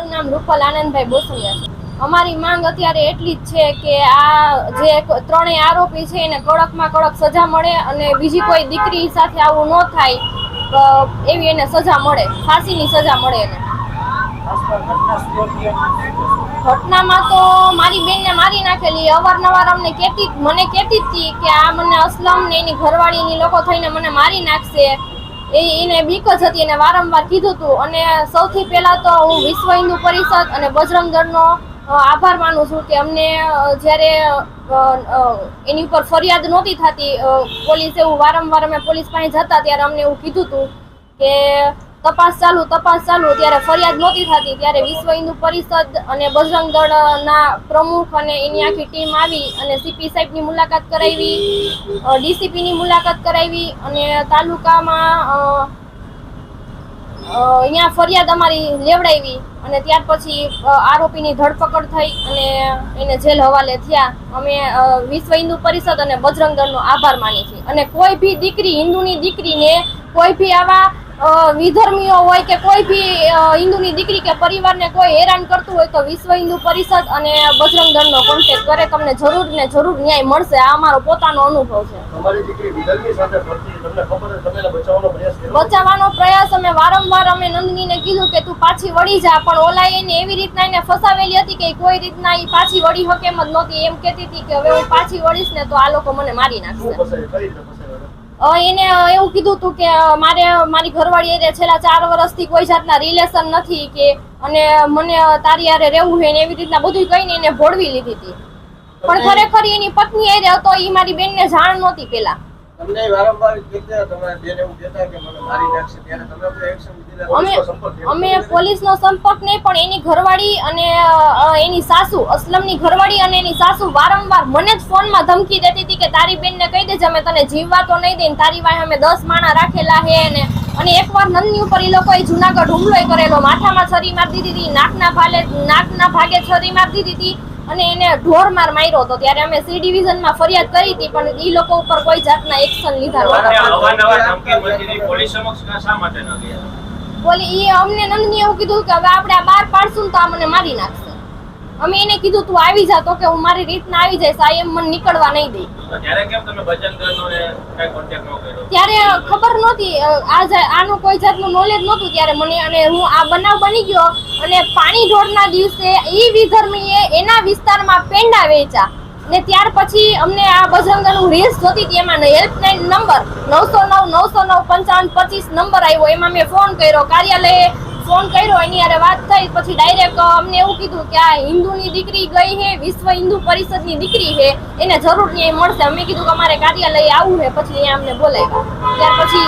મારું નામ રૂપલ આનંદભાઈ બોસંગા છે। અમારી માંગ અત્યારે એટલી જ છે કે આ જે ત્રણેય આરોપી છે એને કડકમાં કડક સજા મળે અને બીજી કોઈ દીકરી સાથે આવું ન થાય એવી એને સજા મળે, ફાંસીની સજા મળે એને। ઘટનામાં તો મારી બેનને મારી નાખેલી, અવારનવાર મને કહેતી હતી કે આ મને અસલમ ને એની ઘરવાળીની લોકો થઈને મને મારી નાખશે, એને બીક જ હતી, એને વારંવાર કીધું હતું। અને સૌથી પહેલા તો હું વિશ્વ હિન્દુ પરિષદ અને બજરંગ દળનો આભાર માનું છું કે અમને જ્યારે એની ઉપર ફરિયાદ નહોતી થતી, પોલીસ એવું વારંવાર અમે પોલીસ પાસે જતા ત્યારે અમને એવું કીધું હતું કે તપાસ ચાલુ, ત્યારે ફરિયાદ નહોતી થતી, ત્યારે વિશ્વ હિન્દુ પરિષદ અને બજરંગ દળના પ્રમુખ અને એની આખી ટીમ આવી અને સીપી સાહેબની મુલાકાત કરાવી, ડીસીપીની મુલાકાત કરાવી અને તાલુકામાં અહીંયા ફરિયાદ અમારી લેવડાવી અને ત્યાર પછી આરોપીની ધરપકડ થઈ અને એને જેલ હવાલે થયા। અમે વિશ્વ હિન્દુ પરિષદ અને બજરંગ દળનો આભાર માની છીએ અને કોઈ બી દીકરી, હિન્દુની દીકરીને કોઈ બી આવા વિધર્મીઓ હોય કે કોઈ બી હિન્દુની દીકરી કે પરિવારને કોઈ હેરાન કરતું હોય તો વિશ્વ હિન્દુ પરિષદ અને બજરંગ દળનો કોન્ટેક્ટ કરે, તમને જરૂર ને જરૂર ન્યાય મળશે। આ અમારો પોતાનો અનુભવ છે। બચાવવાનો પ્રયાસ અમે વારંવાર નંદનીને કીધું કે તું પાછી વળી જા, પણ ઓલા એને એવી રીતના એને ફસાવેલી હતી કે કોઈ રીતના એ પાછી વળી શકે એમ જ નહોતી। એમ કહેતી હતી કે હવે હું પાછી વળીશ ને તો આ લોકો મને મારી નાખશે। એને એવું કીધું હતું કે મારી ઘરવાળી એને છેલ્લા 4 વર્ષથી કોઈ જાતના રિલેશન નથી કે અને મને તારી હારે રહેવું છે ને એવી રીતના બધું કહીને એને ભોળવી લીધી હતી, પણ ખરેખર એની પત્ની હારે હતો, એ મારી બેનને જાણ નહોતી પેલા। તમને વારંવાર કીધું તમારા બેન એવું કહેતા કે મને મારી નાખશે, ત્યારે તમે કોઈ એક્શન લીધા? અમે પોલીસનો સંપર્ક નહીં, પણ એની ઘરવાળી અને એની સાસુ, અસલમની ઘરવાળી અને એની સાસુ વારંવાર મને જ ફોનમાં ધમકી દેતી હતી કે તારી બેનને કહી દેજે અમે તને જીવવા તો નહીં દઈએ, તારી વાંહે અમે 10 માણા રાખેલા હે ને। અને એકવાર નંદની ઉપર એ લોકોએ જુનાગઢ હુમલો કરેલો, માથામાં છરી મારી દીધી હતી, નાકના ભાગે છરી મારી દીધી હતી અને એને ઢોર માર માર્યો હતો। ત્યારે અમે સી ડિવિઝનમાં ફરિયાદ કરી હતી પણ એ લોકો ઉપર કોઈ જાતના એક્શન લીધા નહોતા। અમને નંદની એવું કીધું કે હવે આપણે આ બહાર પાડશું તો આ મને મારી નાખશે। અમે એને કીધું તું આવી જા, તો કે હું મારી રીતના આવી જઈશ, આ એમ મને નીકળવા નહીં દે। ત્યારે ખબર નહોતી, આનું કોઈ જાતનું નોલેજ નહોતું ત્યારે મને, અને હું આ બનાવ બની ગયો અને પાણી ઢોળના દિવસે એ વિધર્મીએ એના વિસ્તારમાં પેંડા વેચ્યા ને ત્યાર પછી અમને આ બજરંગ દળનું રીલ્સ જોતી હતી, એમાં હેલ્પલાઇન નંબર 909 909 5525 નંબર આવ્યો, એમાં મેં ફોન કર્યો, કાર્યાલયે ફોન કર્યો, એની હારે વાત થઈ, પછી ડાયરેક્ટ અમને એવું કીધું કે આ હિન્દુની દીકરી ગઈ છે, વિશ્વ હિન્દુ પરિષદની દીકરી છે, એને જરૂર ન્યાય મળશે। અમે કીધું કે અમારે કાર્યાલયે આવવું છે, પછી અહીંયા અમને બોલાવ્યા। ત્યાર પછી